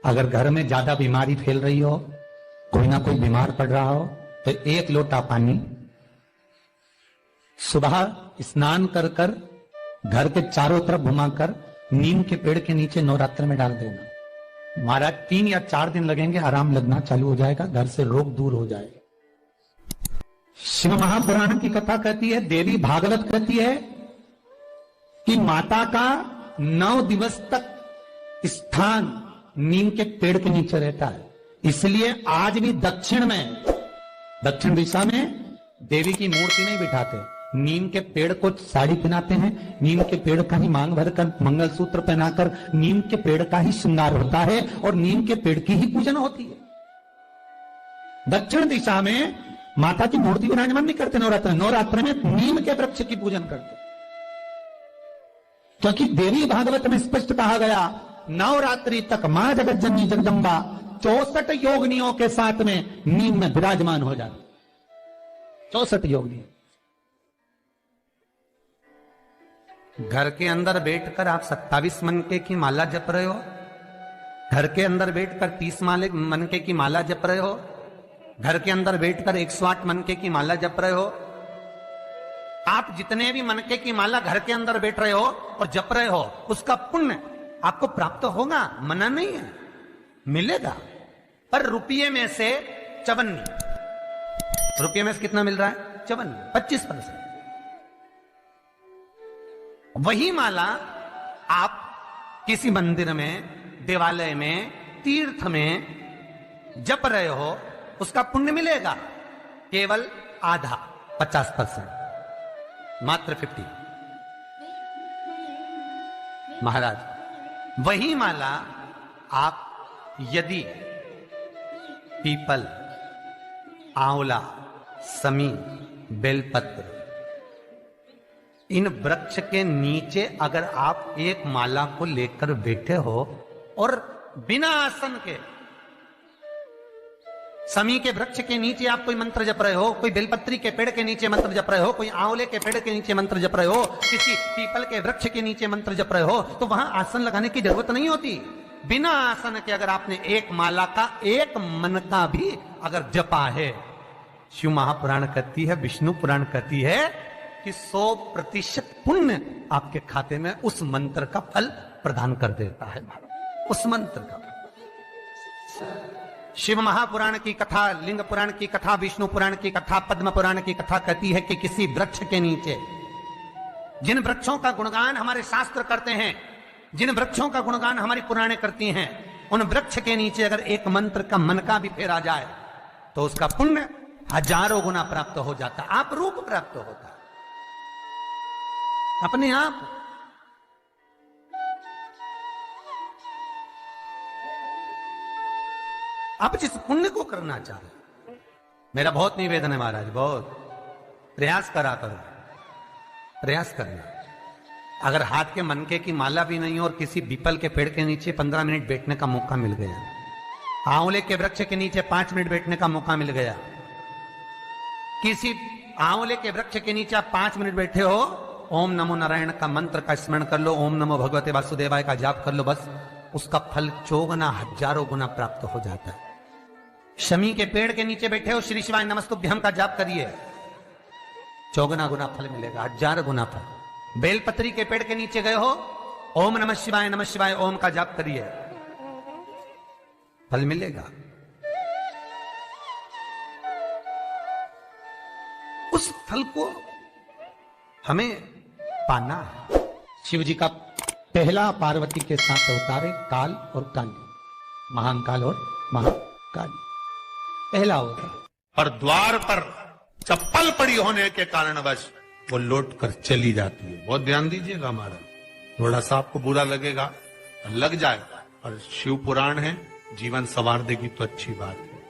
अगर घर में ज्यादा बीमारी फैल रही हो, कोई ना कोई बीमार पड़ रहा हो, तो 1 लोटा पानी सुबह स्नान कर कर घर के चारों तरफ घुमाकर नीम के पेड़ के नीचे नवरात्र में डाल देना। महाराज 3 या 4 दिन लगेंगे, आराम लगना चालू हो जाएगा, घर से रोग दूर हो जाएगा। शिव महापुराण की कथा कहती है, देवी भागवत कहती है कि माता का 9 दिवस तक स्थान नीम के पेड़ के नीचे रहता है। इसलिए आज भी दक्षिण दिशा में देवी की मूर्ति नहीं बिठाते, नीम के पेड़ को साड़ी पहनाते हैं, नीम के पेड़ का ही मांग भरकर मंगलसूत्र पहनाकर नीम के पेड़ का ही श्रृंगार होता है और नीम के पेड़ की ही पूजन होती है। दक्षिण दिशा में माता की मूर्ति विराजमान नहीं करते नवरात्र में नीम के वृक्ष की पूजन करते, क्योंकि देवी भागवत में स्पष्ट कहा गया, नवरात्रि तक मां जगत जननी जगदम्बा 64 योगिनियों के साथ में नीम में विराजमान हो जाती। 64 योगिनी। घर के अंदर बैठकर आप 27 मनके की माला जप रहे हो, घर के अंदर बैठकर 30 मनके की माला जप रहे हो, घर के अंदर बैठकर 108 मनके की माला जप रहे हो। आप जितने भी मनके की माला घर के अंदर बैठ रहे हो और जप रहे हो, उसका पुण्य आपको प्राप्त होगा, मना नहीं है, मिलेगा। पर रुपये में से 54, रुपये में से कितना मिल रहा है? 54, 25%। वही माला आप किसी मंदिर में, देवालय में, तीर्थ में जप रहे हो, उसका पुण्य मिलेगा केवल आधा, 50%, मात्र 50। महाराज वही माला आप यदि पीपल, आंवला, समी, बेलपत्र, इन वृक्ष के नीचे अगर आप एक माला को लेकर बैठे हो और बिना आसन के, समी के वृक्ष के नीचे आप कोई मंत्र जप रहे हो, कोई बेलपत्री के पेड़ के नीचे मंत्र जप रहे हो, कोई आंवले के पेड़ के नीचे मंत्र जप रहे हो, किसी पीपल के वृक्ष के नीचे मंत्र जप रहे हो, तो वहां आसन लगाने की जरूरत नहीं होती। बिना आसन के अगर आपने एक माला का एक मन का भी अगर जपा है, शिव महापुराण कहती है, विष्णु पुराण कहती है कि 100% पुण्य आपके खाते में उस मंत्र का फल प्रदान कर देता है। उस मंत्र का शिव महापुराण की कथा, लिंग पुराण की कथा, विष्णु पुराण की कथा, पद्म पुराण की कथा कहती है कि किसी वृक्ष के नीचे, जिन वृक्षों का गुणगान हमारे शास्त्र करते हैं, जिन वृक्षों का गुणगान हमारी पुराणे करती हैं, उन वृक्ष के नीचे अगर एक मंत्र का मन का भी फेरा जाए तो उसका पुण्य हजारों गुना प्राप्त हो जाता, आप रूप प्राप्त होता अपने आप। आप जिस पुण्य को करना चाहे, मेरा बहुत निवेदन है महाराज, बहुत प्रयास करा करो, प्रयास करना। अगर हाथ के मनके की माला भी नहीं हो और किसी पीपल के पेड़ के नीचे 15 मिनट बैठने का मौका मिल गया, आंवले के वृक्ष के नीचे 5 मिनट बैठने का मौका मिल गया, किसी आंवले के वृक्ष के नीचे आप 5 मिनट बैठे हो, ओम नमो नारायण का मंत्र का स्मरण कर लो, ओम नमो भगवते वासुदेवाय का जाप कर लो, बस उसका फल 4 गुना, हजारों गुना प्राप्त हो जाता है। शमी के पेड़ के नीचे बैठे हो, श्री शिवाय नमस्तुभ्यम का जाप करिए, 4 गुना फल मिलेगा, 1000 गुना फल। बेलपत्री के पेड़ के नीचे गए हो, ओम नमः शिवाय ओम का जाप करिए, फल मिलेगा। उस फल को हमें पाना है। शिव जी का पहला पार्वती के साथ अवतारे काल और काली, महान काल और महाकाली, पहला होता। और द्वार पर चप्पल पड़ी होने के कारणवश वो लौट कर चली जाती है। बहुत ध्यान दीजिएगा हमारा, थोड़ा सा आपको बुरा लगेगा, लग जाएगा, और शिव पुराण है, जीवन संवार देगी तो अच्छी बात है,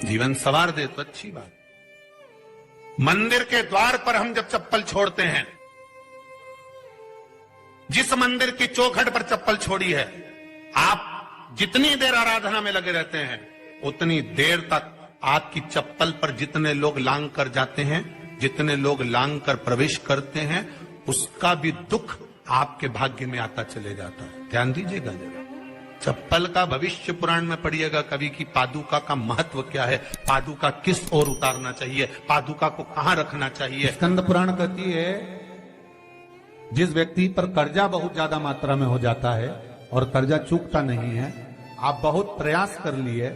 जीवन संवार दे तो अच्छी बात। मंदिर के द्वार पर हम जब चप्पल छोड़ते हैं, जिस मंदिर की चौखट पर चप्पल छोड़ी है, आप जितनी देर आराधना में लगे रहते हैं, उतनी देर तक आपकी चप्पल पर जितने लोग लांग कर जाते हैं, जितने लोग लांग कर प्रवेश करते हैं, उसका भी दुख आपके भाग्य में आता चले जाता है। ध्यान दीजिएगा जरा। चप्पल का भविष्य पुराण में पढ़िएगा कभी कि पादुका का महत्व क्या है, पादुका किस ओर उतारना चाहिए, पादुका को कहां रखना चाहिए। स्कंद पुराण कहती है जिस व्यक्ति पर कर्जा बहुत ज्यादा मात्रा में हो जाता है और कर्जा चूकता नहीं है, आप बहुत प्रयास कर लिए,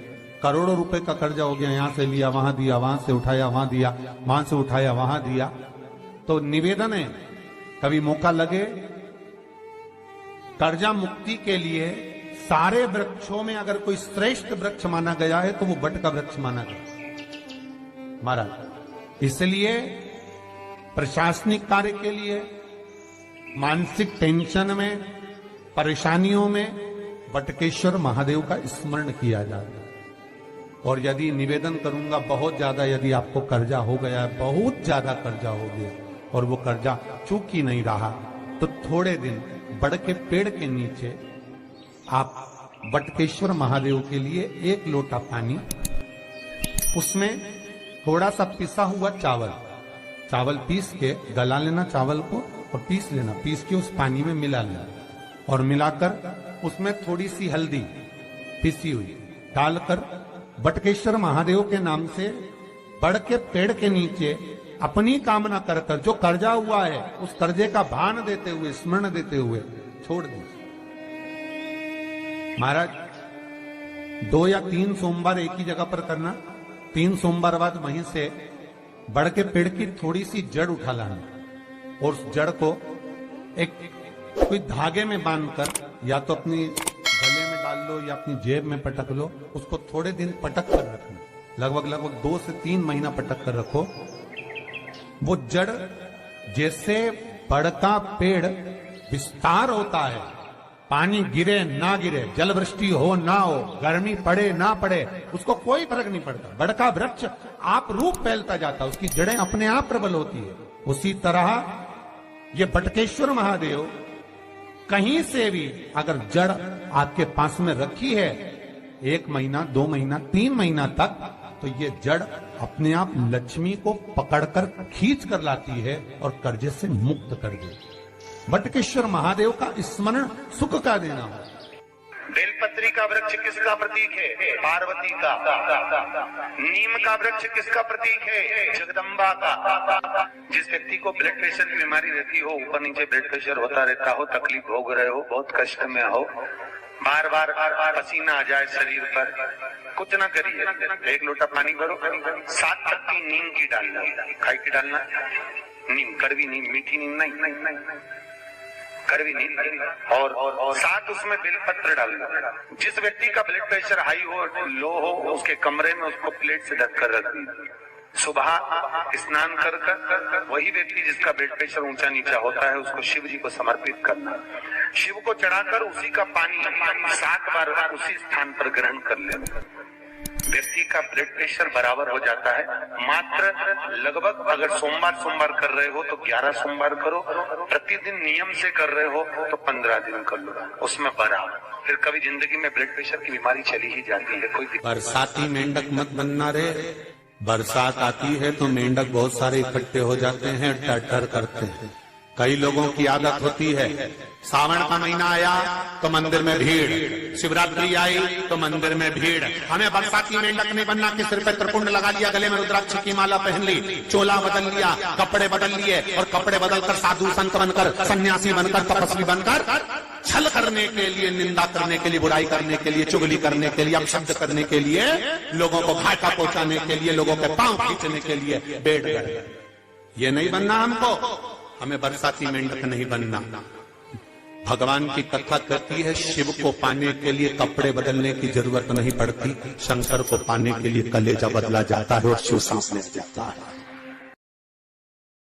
करोड़ों रुपए का कर्जा हो गया, यहां से लिया वहां दिया, वहां से उठाया वहां दिया, वहां से उठाया वहां दिया, तो निवेदन है कभी मौका लगे कर्जा मुक्ति के लिए सारे वृक्षों में अगर कोई श्रेष्ठ वृक्ष माना गया है तो वो बट का वृक्ष माना गया महाराज। इसलिए प्रशासनिक कार्य के लिए, मानसिक टेंशन में, परेशानियों में बटकेश्वर महादेव का स्मरण किया जाता है। और यदि निवेदन करूंगा बहुत ज्यादा, यदि आपको कर्जा हो गया है, बहुत ज्यादा कर्जा हो गया और वो कर्जा चूक ही नहीं रहा, तो थोड़े दिन बड़ के पेड़ के नीचे आप बटकेश्वर महादेव के लिए 1 लोटा पानी, उसमें थोड़ा सा पिसा हुआ चावल पीस के गला लेना, चावल को और पीस लेना, पीस के उस पानी में मिला लेना और मिलाकर उसमें थोड़ी सी हल्दी पिसी हुई डालकर बटकेश्वर महादेव के नाम से बड़ के पेड़ के नीचे अपनी कामना कर कर जो कर्जा हुआ है उस कर्जे का भान देते हुए, स्मरण देते हुए छोड़ दीजिए। महाराज 2 या 3 सोमवार एक ही जगह पर करना, 3 सोमवार बाद वहीं से बड़ के पेड़ की थोड़ी सी जड़ उठा लाना और उस जड़ को एक कोई धागे में बांधकर या तो अपनी गले में डाल लो या अपनी जेब में पटक लो, उसको थोड़े दिन पटक कर रखना, लगभग 2 से 3 महीना पटक कर रखो। वो जड़ जैसे बड़ का पेड़ विस्तार होता है, पानी गिरे ना गिरे, जल वृष्टि हो ना हो, गर्मी पड़े ना पड़े, उसको कोई फर्क नहीं पड़ता, बड़ का वृक्ष आप रूप फैलता जाता, उसकी जड़ें अपने आप प्रबल होती है। उसी तरह ये बटकेश्वर महादेव कहीं से भी अगर जड़ आपके पास में रखी है 1 महीना, 2 महीना, 3 महीना तक, तो ये जड़ अपने आप लक्ष्मी को पकड़कर खींच कर लाती है और कर्जे से मुक्त कर देती है। बटकेश्वर महादेव का स्मरण सुख का देना हो। बेलपत्री का वृक्ष किसका प्रतीक है? पार्वती का। नीम का वृक्ष किसका प्रतीक है? जगदम्बा का। जिस व्यक्ति को ब्लड प्रेशर की बीमारी रहती हो, ऊपर नीचे ब्लड प्रेशर होता रहता हो, तकलीफ भोग रहे हो, बहुत कष्ट में हो, बार बार पसीना आ जाए शरीर पर, कुछ ना करिए, 1 लोटा पानी भरो, 7 पत्ती नीम की डालना, खाई की डालना, नीम, कड़वी नीम, मीठी नीम नहीं, कड़वी नीम, और साथ उसमें बेलपत्र डालना। जिस व्यक्ति का ब्लड प्रेशर हाई हो, लो हो, उसके कमरे में उसको प्लेट से ढक कर रख दी। सुबह स्नान कर वही व्यक्ति जिसका ब्लड प्रेशर ऊंचा नीचा होता है उसको शिव जी को समर्पित करना, शिव को चढ़ाकर उसी का पानी 7 बार उसी स्थान पर ग्रहण कर लेना। व्यक्ति का ब्लड प्रेशर बराबर हो जाता है। मात्र लगभग अगर सोमवार कर रहे हो तो 11 सोमवार करो, प्रतिदिन नियम से कर रहे हो तो 15 दिन कर लो, उसमें बराबर। फिर कभी जिंदगी में ब्लड प्रेशर की बीमारी चली ही जाती है। कोई बरसाती मेंढक मत बनना रे, बरसात आती है तो मेंढक बहुत सारे इकट्ठे हो जाते हैं, टर करते हैं। कई लोगों की आदत होती है, सावन का महीना आया तो मंदिर में भीड़, शिवरात्रि आई तो मंदिर में भीड़। हमें बरसाती मेंढक नहीं बनना कि सिर पे त्रिपुंड लगा लिया, गले में रुद्राक्ष की माला पहन ली, चोला बदल लिया, कपड़े बदल लिए और कपड़े बदलकर साधु संत बनकर, सन्यासी बनकर, तपस्वी बनकर छल करने के लिए, निंदा करने के लिए, बुराई करने के लिए, चुगली करने के लिए, अपशब्द करने के लिए, लोगों को घाटा पहुंचाने के लिए, लोगों के पांव खींचने के लिए बैठ गए। ये नहीं बनना हमको, हमें बरसाती मेंढक नहीं बनना। भगवान की कथा कहती है शिव को पाने के लिए कपड़े बदलने की जरूरत नहीं पड़ती, शंकर को पाने के लिए कलेजा बदला जाता है और शिव सांस ले जाता है।